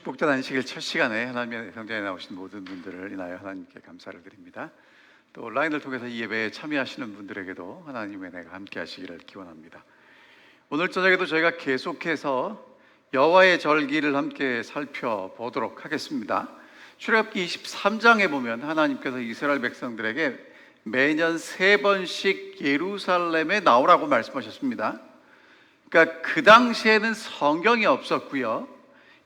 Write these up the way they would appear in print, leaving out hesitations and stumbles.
복된 안식일 첫 시간에 하나님의 성전에 나오신 모든 분들을 인하여 하나님께 감사를 드립니다. 또 온라인을 통해서 이 예배에 참여하시는 분들에게도 하나님의 은혜가 함께 하시기를 기원합니다. 오늘 저녁에도 저희가 계속해서 여호와의 절기를 함께 살펴보도록 하겠습니다. 출애굽기 23장에 보면 하나님께서 이스라엘 백성들에게 매년 3번씩 예루살렘에 나오라고 말씀하셨습니다. 그러니까 그 당시에는 성경이 없었고요,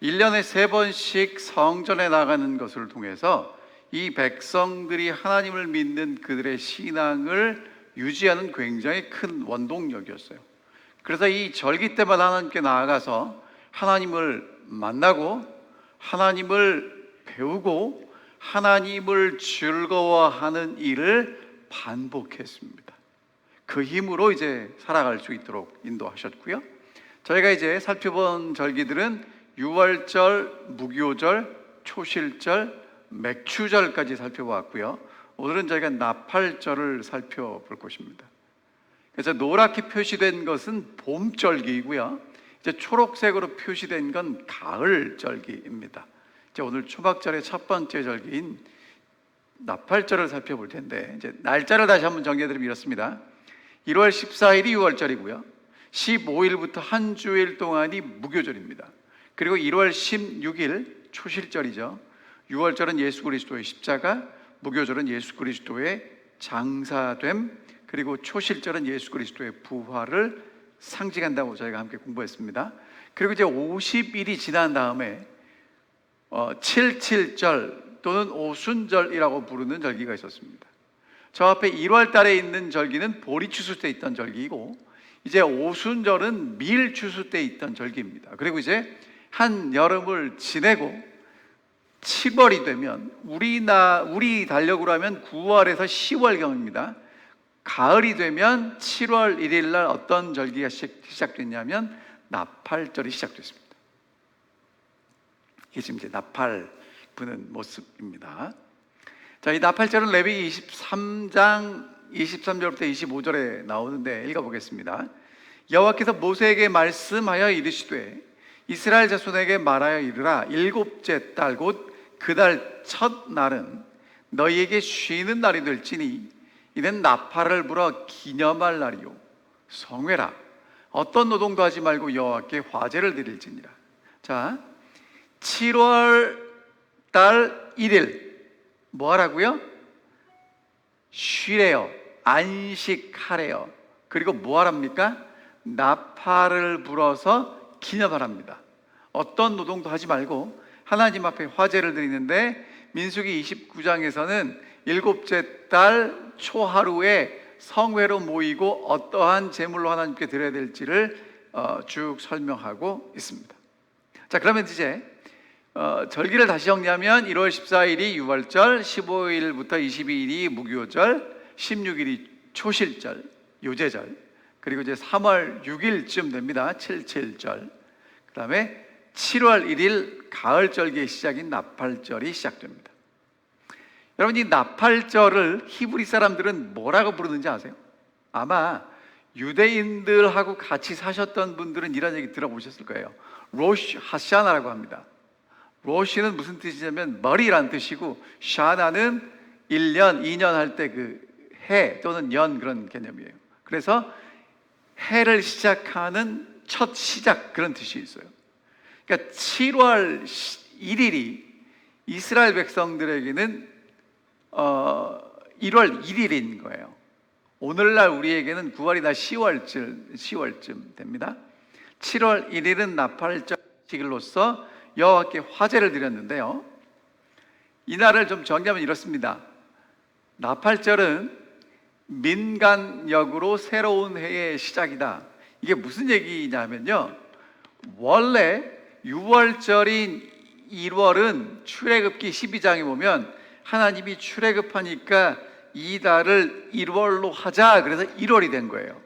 1년에 3번씩 성전에 나가는 것을 통해서 이 백성들이 하나님을 믿는 그들의 신앙을 유지하는 굉장히 큰 원동력이었어요. 그래서 이 절기 때마다 하나님께 나아가서 하나님을 만나고 하나님을 배우고 하나님을 즐거워하는 일을 반복했습니다. 그 힘으로 이제 살아갈 수 있도록 인도하셨고요, 저희가 이제 살펴본 절기들은 유월절, 무교절, 초실절, 맥추절까지 살펴보았고요, 오늘은 저희가 나팔절을 살펴볼 것입니다. 그래서 노랗게 표시된 것은 봄절기이고요, 이제 초록색으로 표시된 건 가을절기입니다. 이제 오늘 초막절의 첫 번째 절기인 나팔절을 살펴볼 텐데, 이제 날짜를 다시 한번 정리해드리면 이렇습니다. 1월 14일이 유월절이고요, 15일부터 한 주일 동안이 무교절입니다. 그리고 1월 16일 초실절이죠. 유월절은 예수 그리스도의 십자가, 무교절은 예수 그리스도의 장사됨, 그리고 초실절은 예수 그리스도의 부활을 상징한다고 저희가 함께 공부했습니다. 그리고 이제 50일이 지난 다음에 77절 또는 오순절이라고 부르는 절기가 있었습니다. 저 앞에 1월 달에 있는 절기는 보리 추수 때 있던 절기이고, 이제 오순절은 밀 추수 때 있던 절기입니다. 그리고 이제 한 여름을 지내고 7월이 되면 우리 달력으로 하면 9월에서 10월경입니다. 가을이 되면 7월 1일 날 어떤 절기가 시작됐냐면 나팔절이 시작됐습니다. 이게 지금 이제 나팔 부는 모습입니다. 자, 이 나팔절은 레위기 23장 23절부터 25절에 나오는데 읽어보겠습니다. 여호와께서 모세에게 말씀하여 이르시되 이스라엘 자손에게 말하여 이르라. 7째 달 곧 그 달 첫 날은 너희에게 쉬는 날이 될지니 이는 나팔을 불어 기념할 날이요 성회라. 어떤 노동도 하지 말고 여호와께 화제를 드릴지니라. 자, 7월 달 1일 뭐 하라고요? 쉬래요. 안식하래요. 그리고 뭐 하랍니까? 나팔을 불어서 기념하랍니다. 어떤 노동도 하지 말고 하나님 앞에 화제를 드리는데, 민수기 29장에서는 7째 달 초하루에 성회로 모이고 어떠한 제물로 하나님께 드려야 될지를 쭉 설명하고 있습니다. 자, 그러면 이제 절기를 다시 정리하면 1월 14일이 유월절, 15일부터 22일이 무교절, 16일이 초실절, 요제절, 그리고 이제 3월 6일쯤 됩니다. 77절. 그 다음에 7월 1일 가을절기의 시작인 나팔절이 시작됩니다. 여러분, 이 나팔절을 히브리 사람들은 뭐라고 부르는지 아세요? 아마 유대인들하고 같이 사셨던 분들은 이런 얘기 들어보셨을 거예요. 로시 하샤나라고 합니다. 로시는 무슨 뜻이냐면 머리란 뜻이고, 샤나는 1년, 2년 할 때 그 해 또는 연, 그런 개념이에요. 그래서 해를 시작하는 첫 시작, 그런 뜻이 있어요. 그러니까 7월 1일이 이스라엘 백성들에게는 1월 1일인 거예요. 오늘날 우리에게는 9월이나 10월쯤 됩니다. 7월 1일은 나팔절로서 여호와께 화제를 드렸는데요, 이날을 좀 정리하면 이렇습니다. 나팔절은 민간역으로 새로운 해의 시작이다. 이게 무슨 얘기냐면요, 원래 6월절인 1월은 출애굽기 12장에 보면 하나님이 출애굽하니까 이 달을 1월로 하자, 그래서 1월이 된 거예요.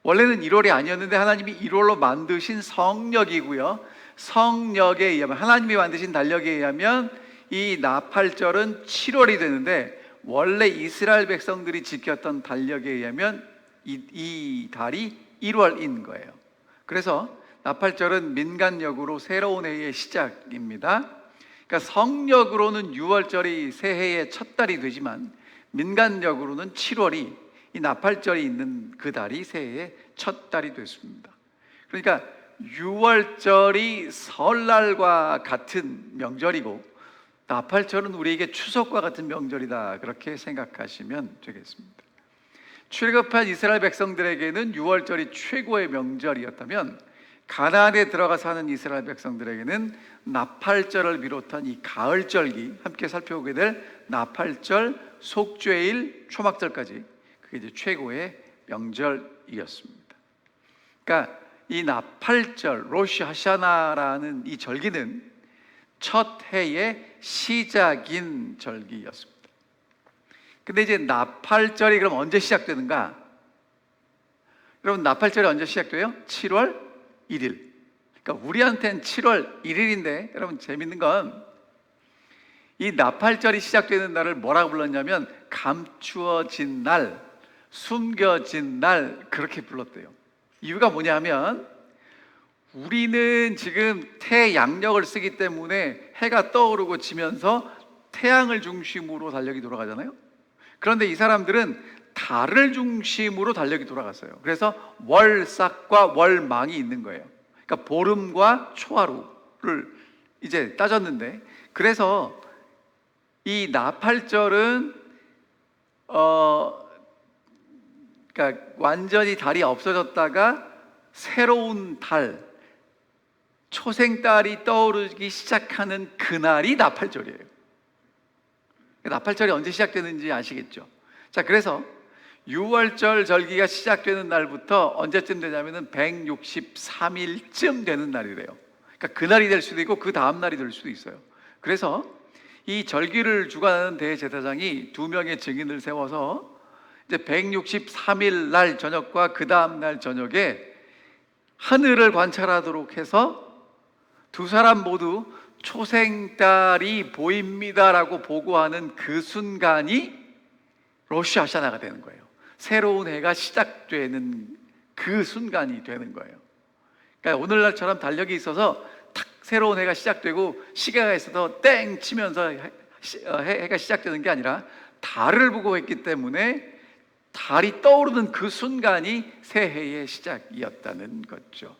원래는 1월이 아니었는데 하나님이 1월로 만드신 성력이고요, 성력에 의하면, 하나님이 만드신 달력에 의하면 이 나팔절은 7월이 되는데, 원래 이스라엘 백성들이 지켰던 달력에 의하면 이 달이 1월인 거예요. 그래서 나팔절은 민간력으로 새로운 해의 시작입니다. 그러니까 성력으로는 6월절이 새해의 첫 달이 되지만 민간력으로는 7월이 이 나팔절이 있는 그 달이 새해의 첫 달이 됐습니다. 그러니까 6월절이 설날과 같은 명절이고 나팔절은 우리에게 추석과 같은 명절이다, 그렇게 생각하시면 되겠습니다. 출애굽한 이스라엘 백성들에게는 6월절이 최고의 명절이었다면 가나안에 들어가 사는 이스라엘 백성들에게는 나팔절을 비롯한 이 가을절기, 함께 살펴보게 될 나팔절, 속죄일, 초막절까지 그게 이제 최고의 명절이었습니다. 그러니까 이 나팔절, 로시 하샤나라는 이 절기는 첫 해의 시작인 절기였습니다. 근데 이제 나팔절이 그럼 언제 시작되는가? 여러분, 나팔절이 언제 시작돼요? 7월 1일. 그러니까 우리한테는 7월 1일인데 여러분, 재밌는 건 이 나팔절이 시작되는 날을 뭐라고 불렀냐면 감추어진 날, 숨겨진 날, 그렇게 불렀대요. 이유가 뭐냐면 우리는 지금 태양력을 쓰기 때문에 해가 떠오르고 지면서 태양을 중심으로 달력이 돌아가잖아요. 그런데 이 사람들은 달을 중심으로 달력이 돌아갔어요. 그래서 월삭과 월망이 있는 거예요. 그러니까 보름과 초하루를 이제 따졌는데, 그래서 이 나팔절은 그러니까 완전히 달이 없어졌다가 새로운 달, 초생달이 떠오르기 시작하는 그날이 나팔절이에요. 나팔절이 언제 시작되는지 아시겠죠? 자, 그래서 6월절 절기가 시작되는 날부터 언제쯤 되냐면은 163일쯤 되는 날이래요. 그러니까 그날이 될 수도 있고 그 다음 날이 될 수도 있어요. 그래서 이 절기를 주관하는 대제사장이 2명의 증인을 세워서 이제 163일 날 저녁과 그 다음 날 저녁에 하늘을 관찰하도록 해서 두 사람 모두 초생달이 보입니다라고 보고하는 그 순간이 로시 하샤나가 되는 거예요. 새로운 해가 시작되는 그 순간이 되는 거예요. 그러니까 오늘날처럼 달력이 있어서 탁 새로운 해가 시작되고 시계가 있어서 땡 치면서 해가 시작되는 게 아니라 달을 보고 했기 때문에 달이 떠오르는 그 순간이 새해의 시작이었다는 거죠.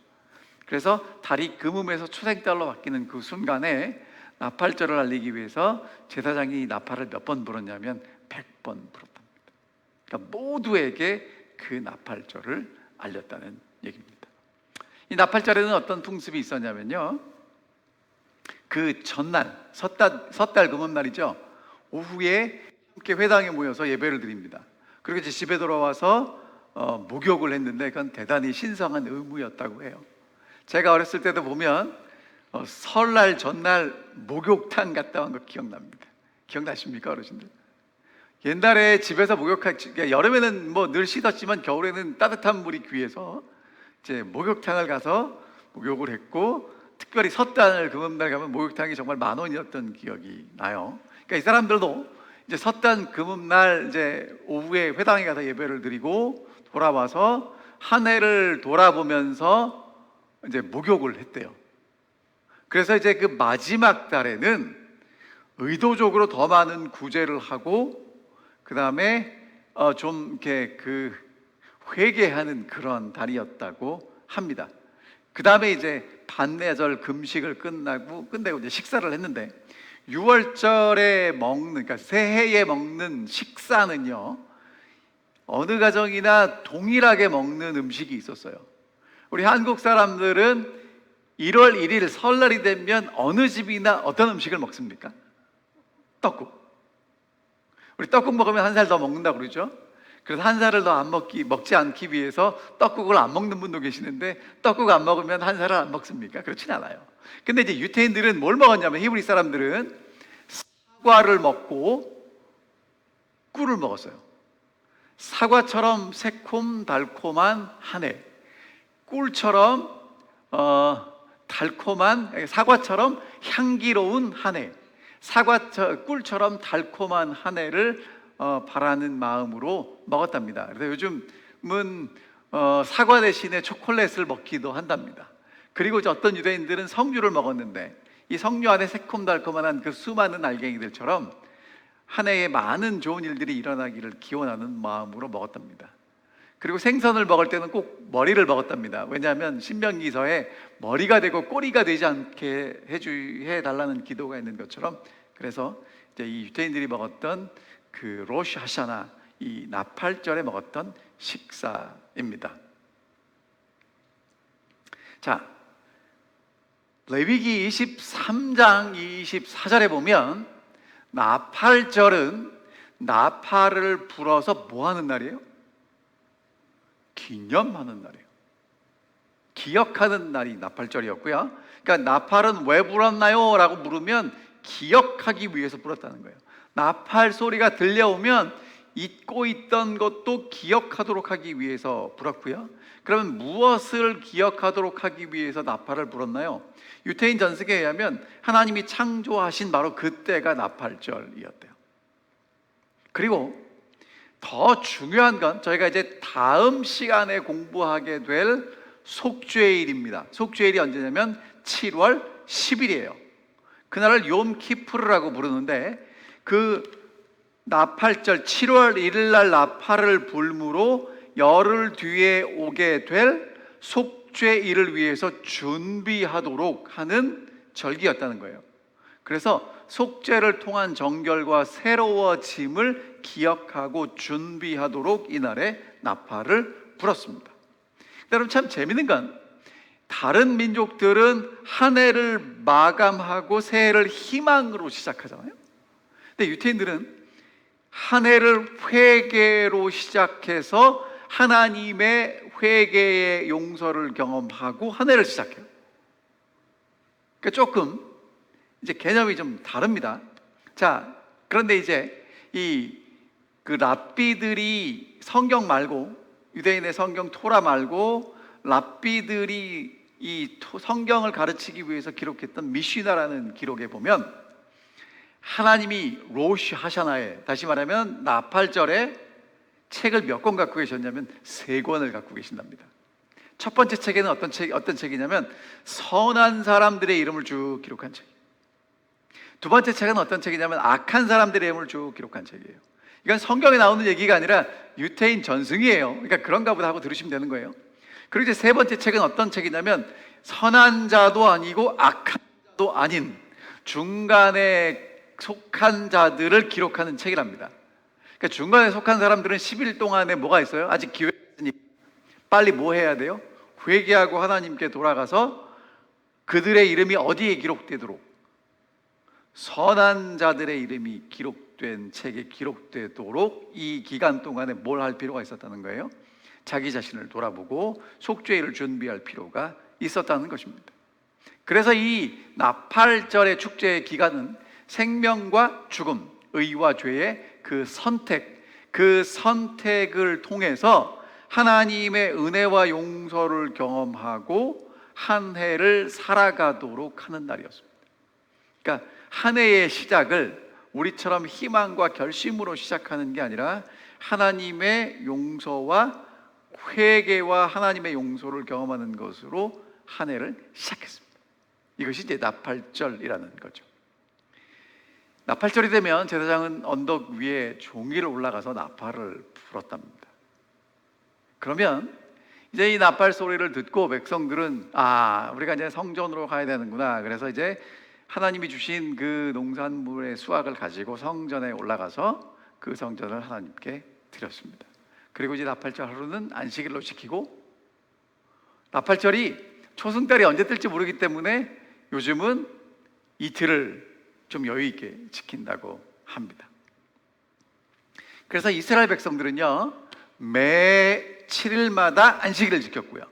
그래서 달이 금음에서 초생달로 바뀌는 그 순간에 나팔절을 알리기 위해서 제사장이 나팔을 몇 번 불었냐면 100번 불었답니다. 그러니까 모두에게 그 나팔절을 알렸다는 얘기입니다. 이 나팔절에는 어떤 풍습이 있었냐면요, 그 전날, 섣달 금음날이죠, 오후에 함께 회당에 모여서 예배를 드립니다. 그리고 이제 집에 돌아와서 목욕을 했는데 그건 대단히 신성한 의무였다고 해요. 제가 어렸을 때도 보면 설날 전날 목욕탕 갔다 온 거 기억납니다. 기억나십니까, 어르신들? 옛날에 집에서 여름에는 뭐 늘 씻었지만 겨울에는 따뜻한 물이 귀해서 이제 목욕탕을 가서 목욕을 했고, 특별히 섣달 금음날 가면 목욕탕이 정말 10,000원이었던 기억이 나요. 그러니까 이 사람들도 이제 섣달 금음날 이제 오후에 회당에 가서 예배를 드리고 돌아와서 한 해를 돌아보면서 이제 목욕을 했대요. 그래서 이제 그 마지막 달에는 의도적으로 더 많은 구제를 하고 그 다음에 좀 이렇게 그 회개하는 그런 달이었다고 합니다. 그 다음에 이제 반내절 금식을 끝내고 이제 식사를 했는데 6월절에 먹는, 그러니까 새해에 먹는 식사는요, 어느 가정이나 동일하게 먹는 음식이 있었어요. 우리 한국 사람들은 1월 1일 설날이 되면 어느 집이나 어떤 음식을 먹습니까? 떡국. 우리 떡국 먹으면 한 살 더 먹는다고 그러죠. 그래서 한 살을 더 먹지 않기 위해서 떡국을 안 먹는 분도 계시는데, 떡국 안 먹으면 한 살을 안 먹습니까? 그렇진 않아요. 근데 이제 유태인들은 뭘 먹었냐면, 히브리 사람들은 사과를 먹고 꿀을 먹었어요. 사과처럼 새콤달콤한 한 해, 꿀처럼 달콤한, 사과처럼 향기로운 한 해, 꿀처럼 달콤한 한 해를 바라는 마음으로 먹었답니다. 그래서 요즘은 사과 대신에 초콜릿을 먹기도 한답니다. 그리고 이제 어떤 유대인들은 석류를 먹었는데 이 석류 안에 새콤달콤한 그 수많은 알갱이들처럼 한 해에 많은 좋은 일들이 일어나기를 기원하는 마음으로 먹었답니다. 그리고 생선을 먹을 때는 꼭 머리를 먹었답니다. 왜냐하면 신명기서에 머리가 되고 꼬리가 되지 않게 해달라는 기도가 있는 것처럼, 그래서 이제 이 유대인들이 먹었던 그 로시 하샤나, 이 나팔절에 먹었던 식사입니다. 자, 레위기 23장 24절에 보면 나팔절은 나팔을 불어서 뭐 하는 날이에요? 기념하는 날이에요. 기억하는 날이 나팔절이었고요. 그러니까 나팔은 왜 불었나요? 라고 물으면 기억하기 위해서 불었다는 거예요. 나팔 소리가 들려오면 잊고 있던 것도 기억하도록 하기 위해서 불었고요. 그러면 무엇을 기억하도록 하기 위해서 나팔을 불었나요? 유태인 전승에 의하면 하나님이 창조하신 바로 그때가 나팔절이었대요. 그리고 더 중요한 건 저희가 이제 다음 시간에 공부하게 될 속죄일입니다. 속죄일이 언제냐면 7월 10일이에요. 그날을 욤키푸르라고 부르는데, 그 나팔절 7월 1일 날 나팔을 불므로 열흘 뒤에 오게 될 속죄일을 위해서 준비하도록 하는 절기였다는 거예요. 그래서 속죄를 통한 정결과 새로워짐을 기억하고 준비하도록 이날에 나팔을 불었습니다. 여러분, 참 재밌는 건 다른 민족들은 한 해를 마감하고 새해를 희망으로 시작하잖아요. 근데 유태인들은 한 해를 회개로 시작해서 하나님의 회개의 용서를 경험하고 한 해를 시작해요. 그러니까 조금 이제 개념이 좀 다릅니다. 자, 그런데 이제 그 랍비들이 성경 말고, 유대인의 성경 토라 말고 랍비들이 이 성경을 가르치기 위해서 기록했던 미시나라는 기록에 보면 하나님이 로시 하샤나에, 다시 말하면 나팔절에 책을 몇 권 갖고 계셨냐면 3권을 갖고 계신답니다. 첫 번째 책에는 어떤 책이냐면 선한 사람들의 이름을 쭉 기록한 책. 두 번째 책은 어떤 책이냐면 악한 사람들의 이름을 쭉 기록한 책이에요. 이건 성경에 나오는 얘기가 아니라 유태인 전승이에요. 그러니까 그런가 보다 하고 들으시면 되는 거예요. 그리고 이제 세 번째 책은 어떤 책이냐면 선한 자도 아니고 악한 자도 아닌 중간에 속한 자들을 기록하는 책이랍니다. 그러니까 중간에 속한 사람들은 10일 동안에 뭐가 있어요? 아직 기회가 있으니 빨리 뭐 해야 돼요? 회개하고 하나님께 돌아가서 그들의 이름이 어디에 기록되도록, 선한 자들의 이름이 기록된 책에 기록되도록 이 기간 동안에 뭘 할 필요가 있었다는 거예요? 자기 자신을 돌아보고 속죄일을 준비할 필요가 있었다는 것입니다. 그래서 이 나팔절의 축제의 기간은 생명과 죽음, 의와 죄의 그 선택을 통해서 하나님의 은혜와 용서를 경험하고 한 해를 살아가도록 하는 날이었습니다. 그러니까 한 해의 시작을 우리처럼 희망과 결심으로 시작하는 게 아니라 하나님의 용서와 회개와 하나님의 용서를 경험하는 것으로 한 해를 시작했습니다. 이것이 이제 나팔절이라는 거죠. 나팔절이 되면 제사장은 언덕 위에 종이를 올라가서 나팔을 불었답니다. 그러면 이제 이 나팔 소리를 듣고 백성들은 우리가 이제 성전으로 가야 되는구나. 그래서 이제 하나님이 주신 그 농산물의 수확을 가지고 성전에 올라가서 그 성전을 하나님께 드렸습니다. 그리고 이제 나팔절 하루는 안식일로 지키고, 나팔절이 초승달이 언제 뜰지 모르기 때문에 요즘은 이틀을 좀 여유 있게 지킨다고 합니다. 그래서 이스라엘 백성들은요, 매 7일마다 안식일을 지켰고요,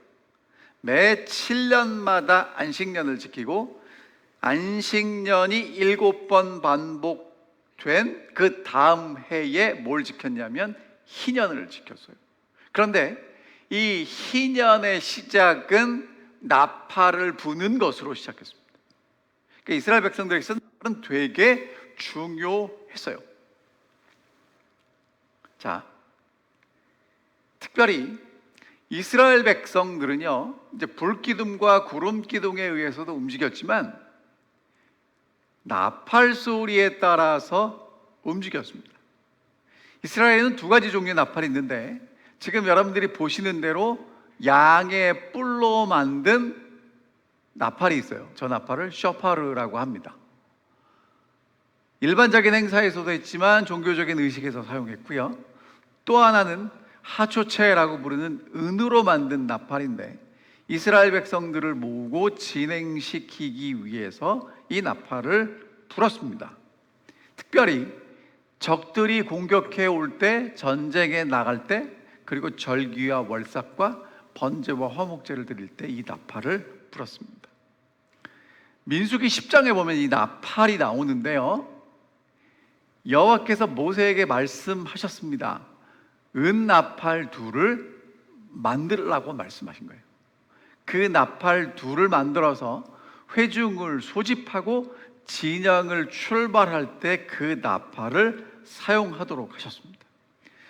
매 7년마다 안식년을 지키고, 안식년이 7번 반복된 그 다음 해에 뭘 지켰냐면 희년을 지켰어요. 그런데 이 희년의 시작은 나팔을 부는 것으로 시작했습니다. 그러니까 이스라엘 백성들에게서는 나팔은 되게 중요했어요. 자, 특별히 이스라엘 백성들은요, 이제 불기둥과 구름기둥에 의해서도 움직였지만 나팔 소리에 따라서 움직였습니다. 이스라엘에는 두 가지 종류의 나팔이 있는데, 지금 여러분들이 보시는 대로 양의 뿔로 만든 나팔이 있어요. 저 나팔을 쇼파르라고 합니다. 일반적인 행사에서도 했지만 종교적인 의식에서 사용했고요. 또 하나는 하초체라고 부르는 은으로 만든 나팔인데, 이스라엘 백성들을 모으고 진행시키기 위해서 이 나팔을 불었습니다. 특별히 적들이 공격해 올 때, 전쟁에 나갈 때, 그리고 절기와 월삭과 번제와 화목제를 드릴 때 이 나팔을 불었습니다. 민수기 10장에 보면 이 나팔이 나오는데요, 여호와께서 모세에게 말씀하셨습니다. 은나팔 둘을 만들라고 말씀하신 거예요. 그 나팔 둘을 만들어서 회중을 소집하고 진영을 출발할 때 그 나팔을 사용하도록 하셨습니다.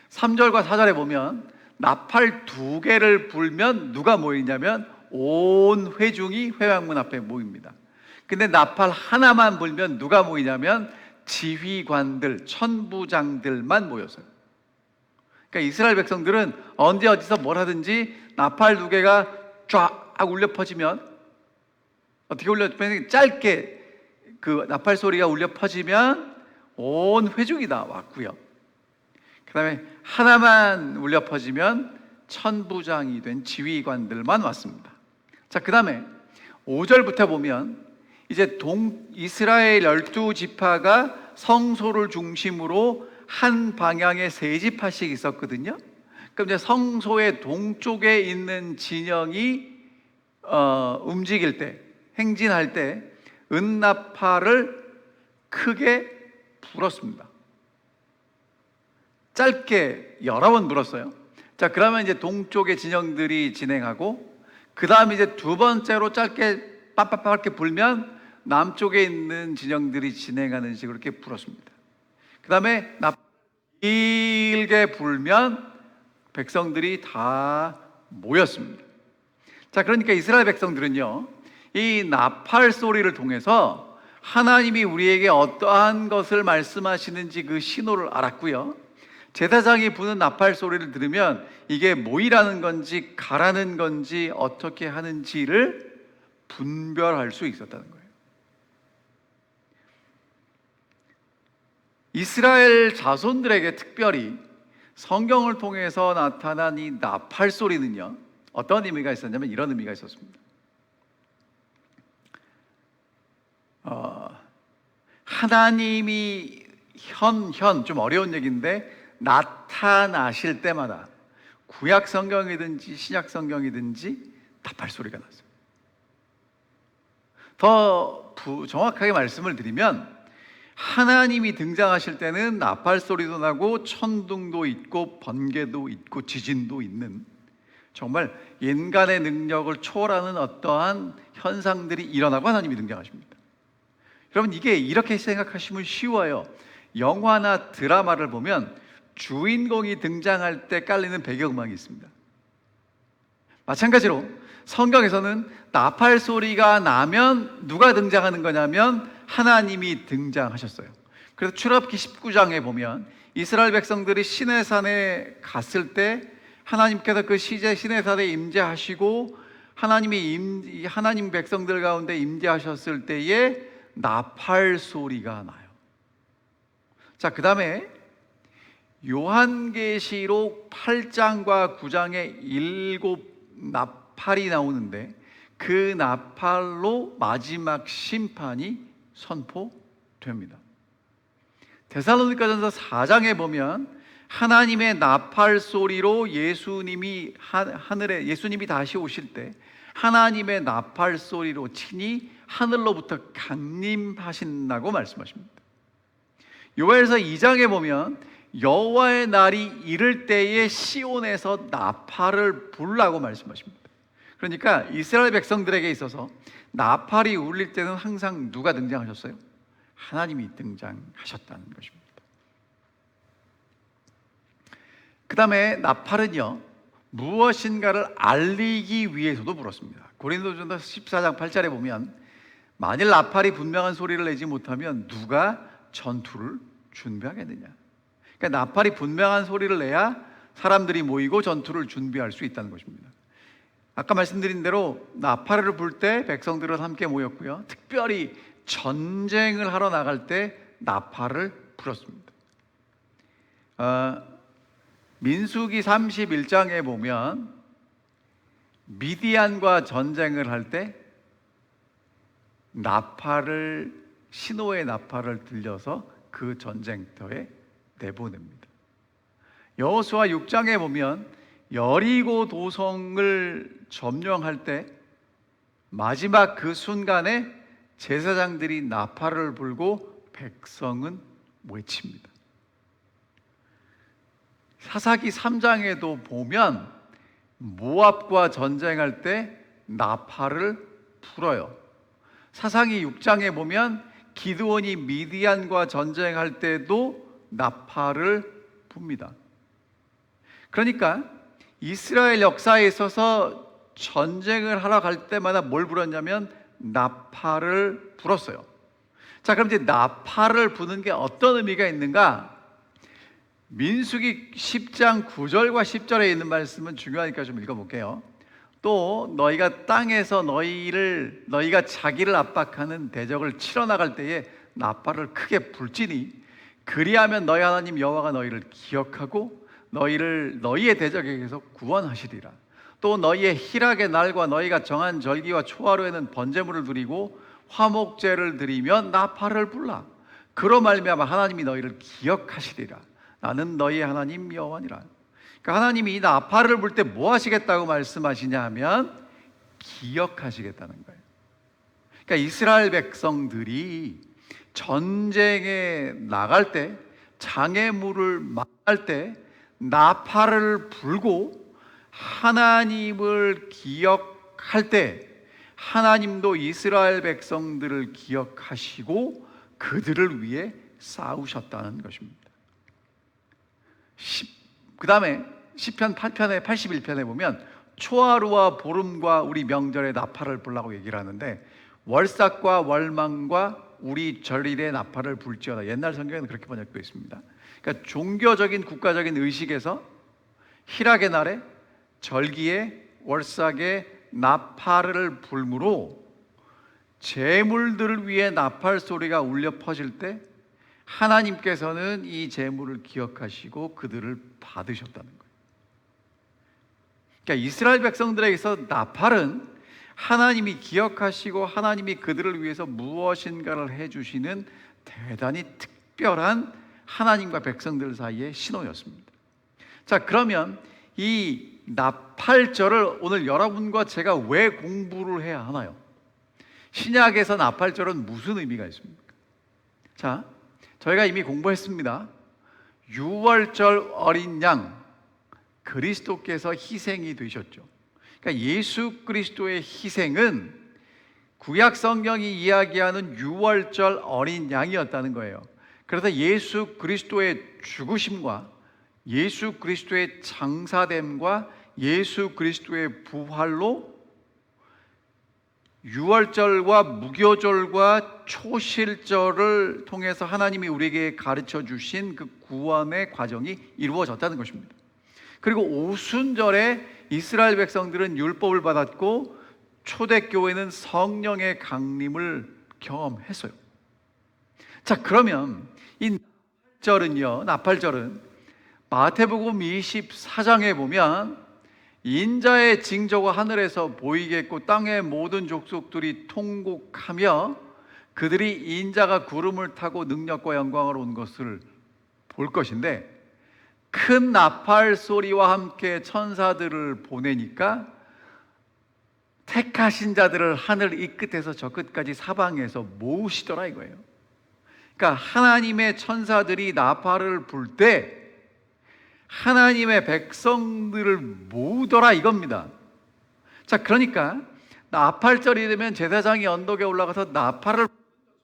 3절과 4절에 보면 나팔 두 개를 불면 누가 모이냐면 온 회중이 회막문 앞에 모입니다. 근데 나팔 하나만 불면 누가 모이냐면 지휘관들, 천부장들만 모였어요. 그러니까 이스라엘 백성들은 언제 어디서 뭘 하든지 나팔 두 개가 쫙 울려 퍼지면, 어떻게 울려 퍼지면, 짧게 그 나팔 소리가 울려 퍼지면 온 회중이 다 왔고요. 그 다음에 하나만 울려 퍼지면 천부장이 된 지휘관들만 왔습니다. 자, 그 다음에 5절부터 보면 이제 이스라엘 12지파가 성소를 중심으로 한 방향에 세 지파씩 있었거든요. 그럼 이제 성소의 동쪽에 있는 진영이 움직일 때, 행진할 때 은나팔을 크게 불었습니다. 짧게 여러 번 불었어요. 자, 그러면 이제 동쪽의 진영들이 진행하고, 그 다음에 이제 두 번째로 짧게 빡빡빡게 불면 남쪽에 있는 진영들이 진행하는 식으로 이렇게 불었습니다. 그 다음에 길게 불면 백성들이 다 모였습니다. 자, 그러니까 이스라엘 백성들은요, 이 나팔 소리를 통해서 하나님이 우리에게 어떠한 것을 말씀하시는지 그 신호를 알았고요, 제사장이 부는 나팔 소리를 들으면 이게 모이라는 건지 가라는 건지 어떻게 하는지를 분별할 수 있었다는 거예요. 이스라엘 자손들에게 특별히 성경을 통해서 나타난 이 나팔 소리는요, 어떤 의미가 있었냐면 이런 의미가 있었습니다. 하나님이 좀 어려운 얘기인데 나타나실 때마다 구약 성경이든지 신약 성경이든지 나팔 소리가 났어요. 더 정확하게 말씀을 드리면, 하나님이 등장하실 때는 나팔 소리도 나고 천둥도 있고 번개도 있고 지진도 있는, 정말 인간의 능력을 초월하는 어떠한 현상들이 일어나고 하나님이 등장하십니다. 여러분, 이게 이렇게 생각하시면 쉬워요. 영화나 드라마를 보면 주인공이 등장할 때 깔리는 배경음악이 있습니다. 마찬가지로 성경에서는 나팔 소리가 나면 누가 등장하는 거냐면 하나님이 등장하셨어요. 그래서 출애굽기 19장에 보면 이스라엘 백성들이 시내산에 갔을 때 하나님께서 그 시내산에 임재하시고 하나님 백성들 가운데 임재하셨을 때에 나팔 소리가 나요. 자, 그 다음에 요한계시록 8장과 9장에 7 나팔이 나오는데, 그 나팔로 마지막 심판이 선포됩니다. 데살로니가전서 4장에 보면 하나님의 나팔 소리로 예수님이 다시 오실 때 하나님의 나팔 소리로 친히 하늘로부터 강림하신다고 말씀하십니다. 요엘서 2장에 보면 여호와의 날이 이를 때에 시온에서 나팔을 불라고 말씀하십니다. 그러니까 이스라엘 백성들에게 있어서 나팔이 울릴 때는 항상 누가 등장하셨어요? 하나님이 등장하셨다는 것입니다. 그 다음에 나팔은요, 무엇인가를 알리기 위해서도 불었습니다. 고린도전서 14장 8절에 보면 만일 나팔이 분명한 소리를 내지 못하면 누가 전투를 준비하겠느냐. 그러니까 나팔이 분명한 소리를 내야 사람들이 모이고 전투를 준비할 수 있다는 것입니다. 아까 말씀드린 대로 나팔을 불 때 백성들은 함께 모였고요, 특별히 전쟁을 하러 나갈 때 나팔을 불었습니다. 민수기 31장에 보면 미디안과 전쟁을 할 때 나팔을, 신호의 나팔을 들려서 그 전쟁터에 내보냅니다. 여호수아 6장에 보면 여리고 도성을 점령할 때 마지막 그 순간에 제사장들이 나팔을 불고 백성은 외칩니다. 사사기 3장에도 보면 모압과 전쟁할 때 나팔을 불어요. 사사기 6장에 보면 기드온이 미디안과 전쟁할 때도 나팔을 붑니다. 그러니까 이스라엘 역사에 있어서 전쟁을 하러 갈 때마다 뭘 불었냐면 나팔을 불었어요. 자, 그럼 이제 나팔을 부는 게 어떤 의미가 있는가? 민수기 10장 9절과 10절에 있는 말씀은 중요하니까 좀 읽어볼게요. 또 너희가 땅에서 너희가 자기를 압박하는 대적을 치러 나갈 때에 나팔을 크게 불지니 그리하면 너희 하나님 여호와가 너희를 기억하고 너희의 대적에게서 구원하시리라. 또 너희의 희락의 날과 너희가 정한 절기와 초하루에는 번제물을 드리고 화목제를 드리면 나팔을 불라. 그로 말미암아 하나님이 너희를 기억하시리라. 나는 너희의 하나님 여호와니라. 그러니까 하나님이 이 나팔을 불 때 뭐 하시겠다고 말씀하시냐 하면 기억하시겠다는 거예요. 그러니까 이스라엘 백성들이 전쟁에 나갈 때, 장애물을 만날 때 나팔을 불고 하나님을 기억할 때 하나님도 이스라엘 백성들을 기억하시고 그들을 위해 싸우셨다는 것입니다. 그 다음에 시편 8편의 81편에 보면 초하루와 보름과 우리 명절에 나팔을 불라고 얘기를 하는데 월삭과 월망과 우리 절일에 나팔을 불지어다. 옛날 성경에는 그렇게 번역되어 있습니다. 그러니까 종교적인 국가적인 의식에서 희락의 날에 절기에 월삭에 나팔을 불므로 제물들을 위해 나팔 소리가 울려 퍼질 때 하나님께서는 이 제물을 기억하시고 그들을 받으셨다는 거예요. 그러니까 이스라엘 백성들에게서 나팔은 하나님이 기억하시고 하나님이 그들을 위해서 무엇인가를 해주시는 대단히 특별한 하나님과 백성들 사이의 신호였습니다. 자, 그러면 이 나팔절을 오늘 여러분과 제가 왜 공부를 해야 하나요? 신약에서 나팔절은 무슨 의미가 있습니까? 자, 저희가 이미 공부했습니다. 유월절 어린 양 그리스도께서 희생이 되셨죠. 그러니까 예수 그리스도의 희생은 구약 성경이 이야기하는 유월절 어린 양이었다는 거예요. 그래서 예수 그리스도의 죽으심과 예수 그리스도의 장사됨과 예수 그리스도의 부활로 유월절과 무교절과 초실절을 통해서 하나님이 우리에게 가르쳐 주신 그 구원의 과정이 이루어졌다는 것입니다. 그리고 오순절에 이스라엘 백성들은 율법을 받았고 초대교회는 성령의 강림을 경험했어요. 자, 그러면 이 나팔절은 마태복음 24장에 보면 인자의 징조가 하늘에서 보이겠고 땅의 모든 족속들이 통곡하며 그들이 인자가 구름을 타고 능력과 영광으로 온 것을 볼 것인데 큰 나팔 소리와 함께 천사들을 보내니까 택하신 자들을 하늘 이 끝에서 저 끝까지 사방에서 모으시더라 이거예요. 그러니까 하나님의 천사들이 나팔을 불 때 하나님의 백성들을 모으더라 이겁니다. 자, 그러니까 나팔절이 되면 제사장이 언덕에 올라가서 나팔을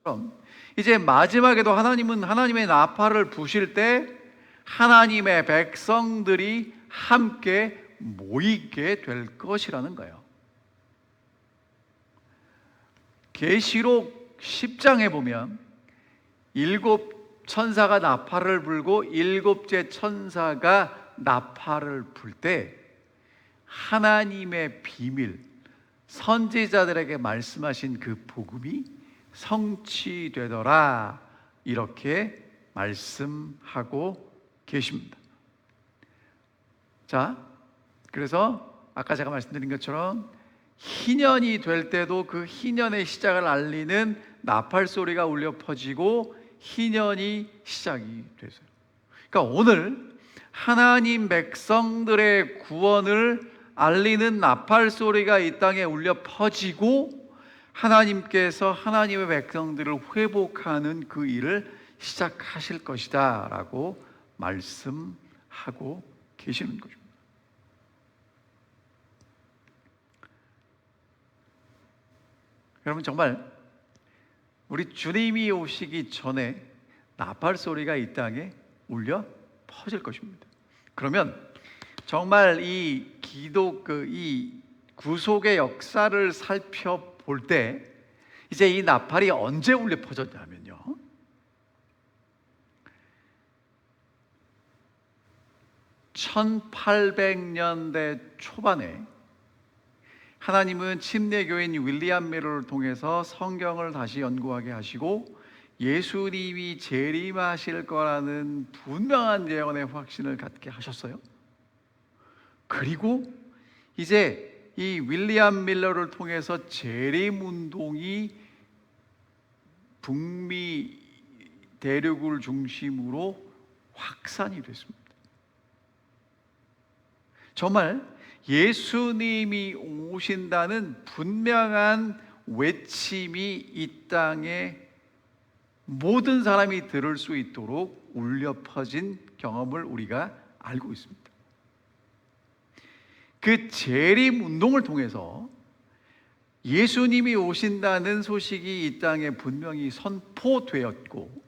부처럼 이제 마지막에도 하나님은 하나님의 나팔을 부실 때 하나님의 백성들이 함께 모이게 될 것이라는 거예요. 계시록 10장에 보면 일곱 천사가 나팔을 불고 일곱째 천사가 나팔을 불 때 하나님의 비밀, 선지자들에게 말씀하신 그 복음이 성취되더라, 이렇게 말씀하고 계십니다. 자, 그래서 아까 제가 말씀드린 것처럼 희년이 될 때도 그 희년의 시작을 알리는 나팔 소리가 울려 퍼지고 희년이 시작이 됐어요. 그러니까 오늘 하나님 백성들의 구원을 알리는 나팔 소리가 이 땅에 울려 퍼지고 하나님께서 하나님의 백성들을 회복하는 그 일을 시작하실 것이다 라고 말씀하고 계시는 거죠. 여러분, 정말 우리 주님이 오시기 전에 나팔 소리가 이 땅에 울려 퍼질 것입니다. 그러면 정말 이 구속의 역사를 살펴볼 때 이제 이 나팔이 언제 울려 퍼졌냐면요, 1800년대 초반에 하나님은 침례교인 윌리엄 밀러를 통해서 성경을 다시 연구하게 하시고 예수님이 재림하실 거라는 분명한 예언의 확신을 갖게 하셨어요. 그리고 이제 이 윌리엄 밀러를 통해서 재림운동이 북미 대륙을 중심으로 확산이 됐습니다. 정말 예수님이 오신다는 분명한 외침이 이 땅에 모든 사람이 들을 수 있도록 울려 퍼진 경험을 우리가 알고 있습니다. 그 재림 운동을 통해서 예수님이 오신다는 소식이 이 땅에 분명히 선포되었고,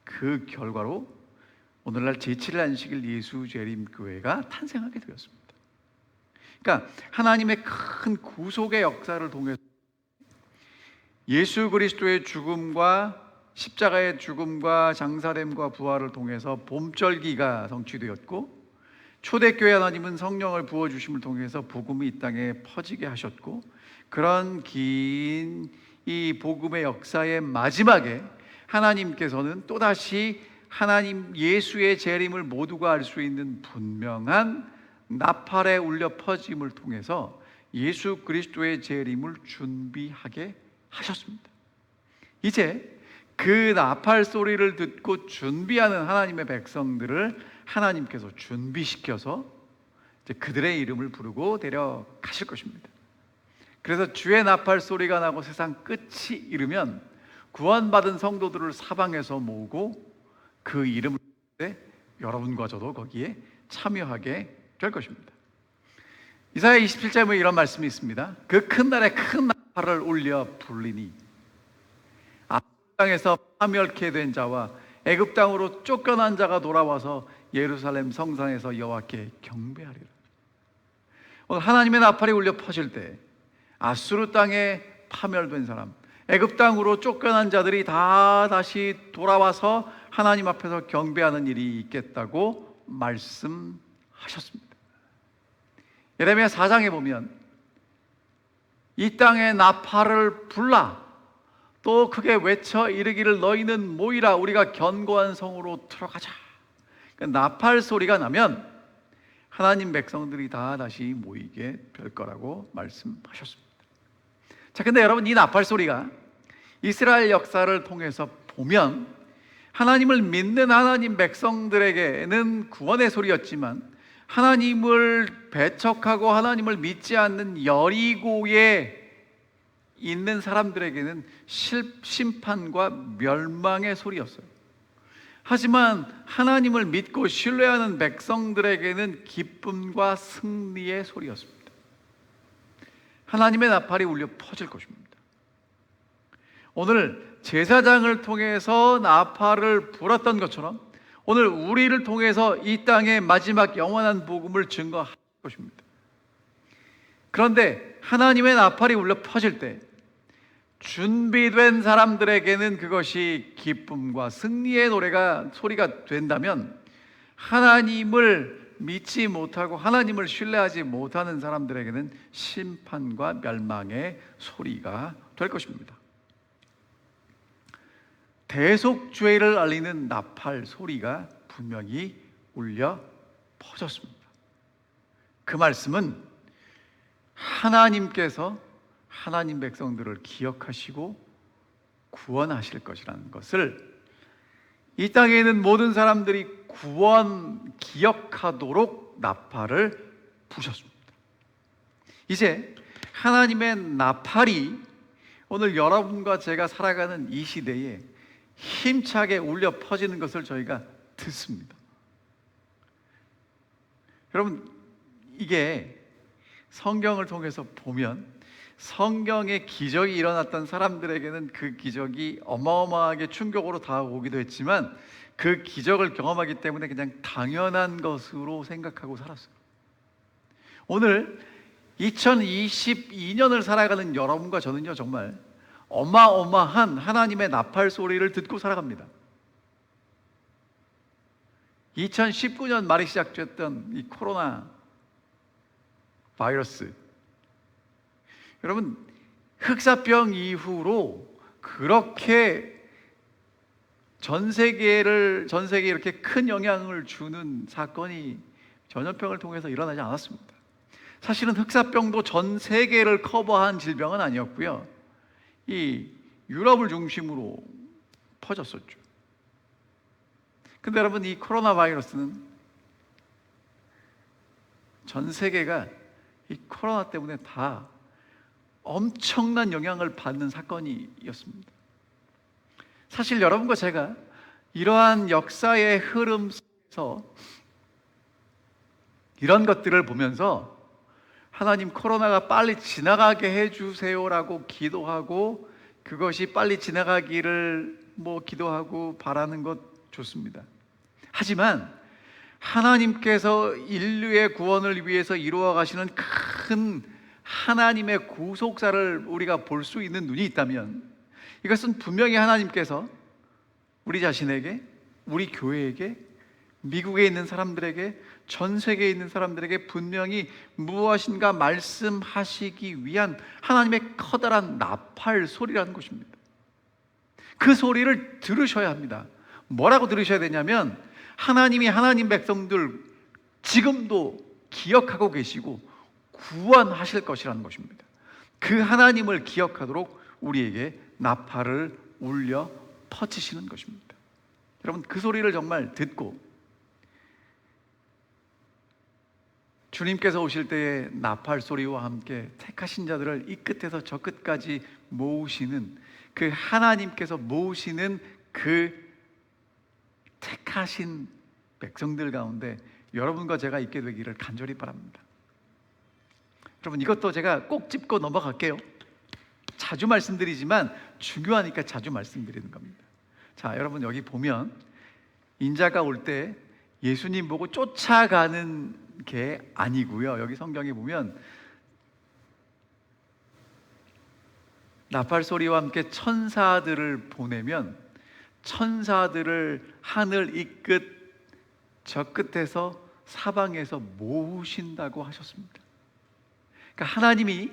그 결과로 오늘날 제7일 안식일 예수 재림 교회가 탄생하게 되었습니다. 그러니까 하나님의 큰 구속의 역사를 통해서 예수 그리스도의 죽음과 십자가의 죽음과 장사됨과 부활을 통해서 봄절기가 성취되었고, 초대교회 하나님은 성령을 부어주심을 통해서 복음이 이 땅에 퍼지게 하셨고, 그런 긴 이 복음의 역사의 마지막에 하나님께서는 또다시 하나님 예수의 재림을 모두가 알 수 있는 분명한 나팔에 울려 퍼짐을 통해서 예수 그리스도의 재림을 준비하게 하셨습니다. 이제 그 나팔 소리를 듣고 준비하는 하나님의 백성들을 하나님께서 준비시켜서 이제 그들의 이름을 부르고 데려가실 것입니다. 그래서 주의 나팔 소리가 나고 세상 끝이 이르면 구원받은 성도들을 사방에서 모으고 그 이름을 부를 때 여러분과 저도 거기에 참여하게 될 것입니다. 이사야 27장에 이런 말씀이 있습니다. 그 큰 날에 큰 나팔을 울려 불리니 아수르 땅에서 파멸케 된 자와 애굽 땅으로 쫓겨난 자가 돌아와서 예루살렘 성산에서 여호와께 경배하리라. 오늘 하나님의 나팔이 울려 퍼질 때 아수르 땅에 파멸된 사람, 애굽 땅으로 쫓겨난 자들이 다 다시 돌아와서 하나님 앞에서 경배하는 일이 있겠다고 말씀하셨습니다. 예레미야 4장에 보면 이 땅에 나팔을 불라, 또 크게 외쳐 이르기를 너희는 모이라, 우리가 견고한 성으로 들어가자. 그러니까 나팔 소리가 나면 하나님 백성들이 다 다시 모이게 될 거라고 말씀하셨습니다. 자, 근데 여러분, 이 나팔 소리가 이스라엘 역사를 통해서 보면 하나님을 믿는 하나님 백성들에게는 구원의 소리였지만 하나님을 배척하고 하나님을 믿지 않는 여리고에 있는 사람들에게는 심판과 멸망의 소리였어요. 하지만 하나님을 믿고 신뢰하는 백성들에게는 기쁨과 승리의 소리였습니다. 하나님의 나팔이 울려 퍼질 것입니다. 오늘 제사장을 통해서 나팔을 불었던 것처럼 오늘 우리를 통해서 이 땅의 마지막 영원한 복음을 증거하는 것입니다. 그런데 하나님의 나팔이 울려 퍼질 때 준비된 사람들에게는 그것이 기쁨과 승리의 소리가 된다면, 하나님을 믿지 못하고 하나님을 신뢰하지 못하는 사람들에게는 심판과 멸망의 소리가 될 것입니다. 대속죄를 알리는 나팔 소리가 분명히 울려 퍼졌습니다. 그 말씀은 하나님께서 하나님 백성들을 기억하시고 구원하실 것이라는 것을, 이 땅에 있는 모든 사람들이 기억하도록 나팔을 부셨습니다. 이제 하나님의 나팔이 오늘 여러분과 제가 살아가는 이 시대에 힘차게 울려 퍼지는 것을 저희가 듣습니다. 여러분, 이게 성경을 통해서 보면 성경의 기적이 일어났던 사람들에게는 그 기적이 어마어마하게 충격으로 다가오기도 했지만, 그 기적을 경험하기 때문에 그냥 당연한 것으로 생각하고 살았어요. 오늘 2022년을 살아가는 여러분과 저는요, 정말 어마어마한 하나님의 나팔 소리를 듣고 살아갑니다. 2019년 말에 시작됐던 이 코로나 바이러스, 여러분, 흑사병 이후로 그렇게 전 세계에 이렇게 큰 영향을 주는 사건이 전염병을 통해서 일어나지 않았습니다. 사실은 흑사병도 전 세계를 커버한 질병은 아니었고요, 이 유럽을 중심으로 퍼졌었죠. 근데 여러분, 이 코로나 바이러스는 전 세계가 이 코로나 때문에 다 엄청난 영향을 받는 사건이었습니다. 사실 여러분과 제가 이러한 역사의 흐름 속에서 이런 것들을 보면서 하나님, 코로나가 빨리 지나가게 해주세요라고 기도하고, 그것이 빨리 지나가기를 기도하고 바라는 것 좋습니다. 하지만 하나님께서 인류의 구원을 위해서 이루어 가시는 큰 하나님의 구속사를 우리가 볼 수 있는 눈이 있다면, 이것은 분명히 하나님께서 우리 자신에게, 우리 교회에게, 미국에 있는 사람들에게, 전 세계에 있는 사람들에게 분명히 무엇인가 말씀하시기 위한 하나님의 커다란 나팔 소리라는 것입니다. 그 소리를 들으셔야 합니다. 뭐라고 들으셔야 되냐면, 하나님이 하나님 백성들 지금도 기억하고 계시고 구원하실 것이라는 것입니다. 그 하나님을 기억하도록 우리에게 나팔을 울려 퍼치시는 것입니다. 여러분, 그 소리를 정말 듣고 주님께서 오실 때의 나팔 소리와 함께 택하신 자들을 이 끝에서 저 끝까지 모으시는, 그 하나님께서 모으시는 그 택하신 백성들 가운데 여러분과 제가 있게 되기를 간절히 바랍니다. 여러분, 이것도 제가 꼭 짚고 넘어갈게요. 자주 말씀드리지만 중요하니까 자주 말씀드리는 겁니다. 자, 여러분, 여기 보면 인자가 올 때 예수님 보고 쫓아가는 게 아니고요, 여기 성경에 보면 나팔 소리와 함께 천사들을 보내면 천사들을 하늘 이 끝 저 끝에서 사방에서 모으신다고 하셨습니다. 그러니까 하나님이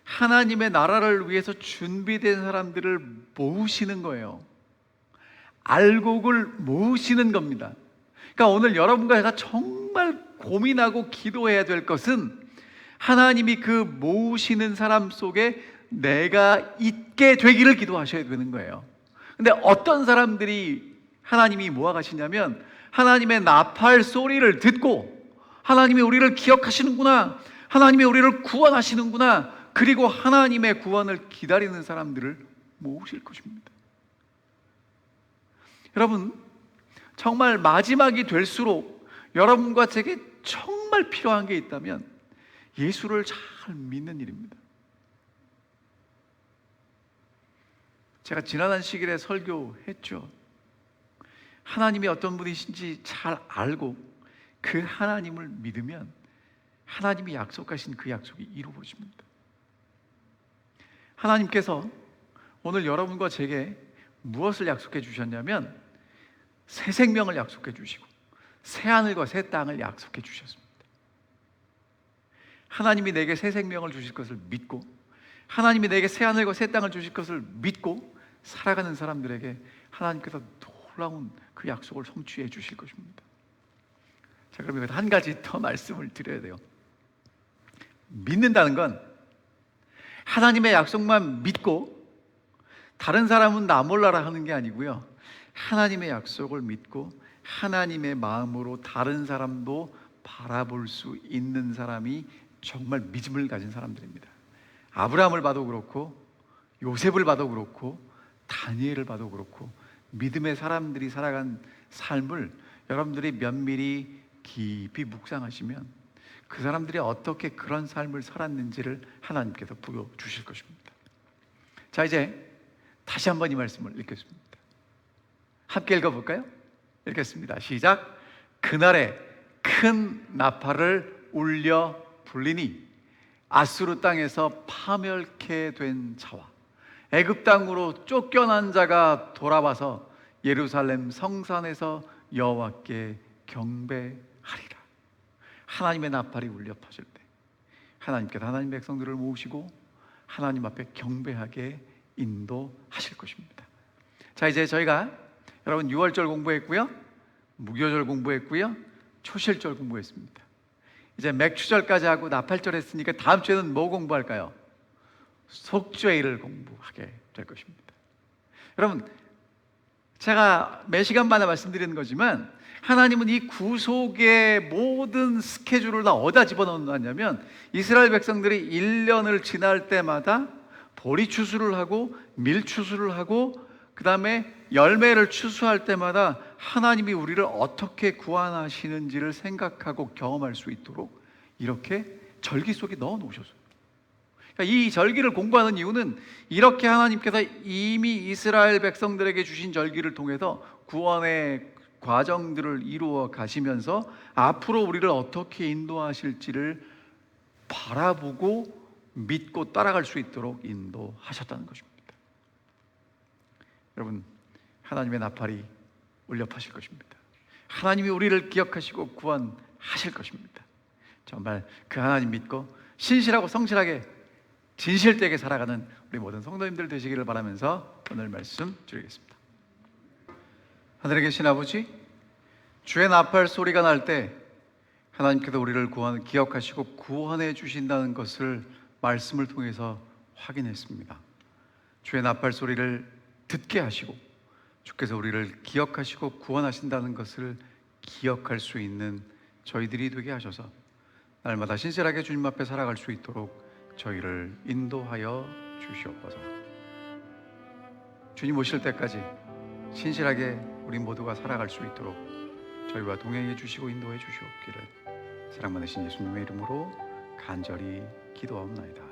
하나님의 나라를 위해서 준비된 사람들을 모으시는 거예요. 알곡을 모으시는 겁니다. 그러니까 오늘 여러분과 제가 정말 고민하고 기도해야 될 것은, 하나님이 그 모으시는 사람 속에 내가 있게 되기를 기도하셔야 되는 거예요. 근데 어떤 사람들이 하나님이 모아가시냐면, 하나님의 나팔 소리를 듣고 하나님이 우리를 기억하시는구나, 하나님이 우리를 구원하시는구나, 그리고 하나님의 구원을 기다리는 사람들을 모으실 것입니다. 여러분, 정말 마지막이 될수록 여러분과 제게 정말 필요한 게 있다면 예수를 잘 믿는 일입니다. 제가 지난한 시기에 설교했죠. 하나님이 어떤 분이신지 잘 알고 그 하나님을 믿으면 하나님이 약속하신 그 약속이 이루어집니다. 하나님께서 오늘 여러분과 제게 무엇을 약속해 주셨냐면 새 생명을 약속해 주시고 새 하늘과 새 땅을 약속해 주셨습니다. 하나님이 내게 새 생명을 주실 것을 믿고 하나님이 내게 새 하늘과 새 땅을 주실 것을 믿고 살아가는 사람들에게 하나님께서 놀라운 그 약속을 성취해 주실 것입니다. 자, 그럼 여기서 한 가지 더 말씀을 드려야 돼요. 믿는다는 건 하나님의 약속만 믿고 다른 사람은 나 몰라라 하는 게 아니고요, 하나님의 약속을 믿고 하나님의 마음으로 다른 사람도 바라볼 수 있는 사람이 정말 믿음을 가진 사람들입니다. 아브라함을 봐도 그렇고 요셉을 봐도 그렇고 다니엘을 봐도 그렇고 믿음의 사람들이 살아간 삶을 여러분들이 면밀히 깊이 묵상하시면 그 사람들이 어떻게 그런 삶을 살았는지를 하나님께서 보여주실 것입니다. 자, 이제 다시 한번 이 말씀을 읽겠습니다. 함께 읽어볼까요? 읽겠습니다. 시작. 그날에 큰 나팔을 울려 불리니 아수르 땅에서 파멸케 된 자와 애굽 땅으로 쫓겨난 자가 돌아와서 예루살렘 성산에서 여호와께 경배하리라. 하나님의 나팔이 울려 퍼질 때 하나님께서 하나님 백성들을 모으시고 하나님 앞에 경배하게 인도하실 것입니다. 자, 이제 저희가 여러분 6월절 공부했고요, 무교절 공부했고요, 초실절 공부했습니다. 이제 맥추절까지 하고 나팔절 했으니까 다음 주에는 뭐 공부할까요? 속죄일을 공부하게 될 것입니다. 여러분, 제가 매 시간마다 말씀드리는 거지만 하나님은 이 구속의 모든 스케줄을 다 어디다 집어넣었냐면 이스라엘 백성들이 1년을 지날 때마다 보리 추수를 하고 밀 추수를 하고 그 다음에 열매를 추수할 때마다 하나님이 우리를 어떻게 구원하시는지를 생각하고 경험할 수 있도록 이렇게 절기 속에 넣어 놓으셨어요. 그러니까 이 절기를 공부하는 이유는 이렇게 하나님께서 이미 이스라엘 백성들에게 주신 절기를 통해서 구원의 과정들을 이루어 가시면서 앞으로 우리를 어떻게 인도하실지를 바라보고 믿고 따라갈 수 있도록 인도하셨다는 것입니다. 여러분, 하나님의 나팔이 울려 퍼질 것입니다. 하나님이 우리를 기억하시고 구원하실 것입니다. 정말 그 하나님 믿고 신실하고 성실하게 진실되게 살아가는 우리 모든 성도님들 되시기를 바라면서 오늘 말씀 드리겠습니다. 하늘에 계신 아버지, 주의 나팔 소리가 날 때 하나님께서 우리를 기억하시고 구원해 주신다는 것을 말씀을 통해서 확인했습니다. 주의 나팔 소리를 듣게 하시고 주께서 우리를 기억하시고 구원하신다는 것을 기억할 수 있는 저희들이 되게 하셔서 날마다 신실하게 주님 앞에 살아갈 수 있도록 저희를 인도하여 주시옵소서. 주님 오실 때까지 신실하게 우리 모두가 살아갈 수 있도록 저희와 동행해 주시고 인도해 주시옵기를 사랑 많으신 예수님의 이름으로 간절히 기도하옵나이다.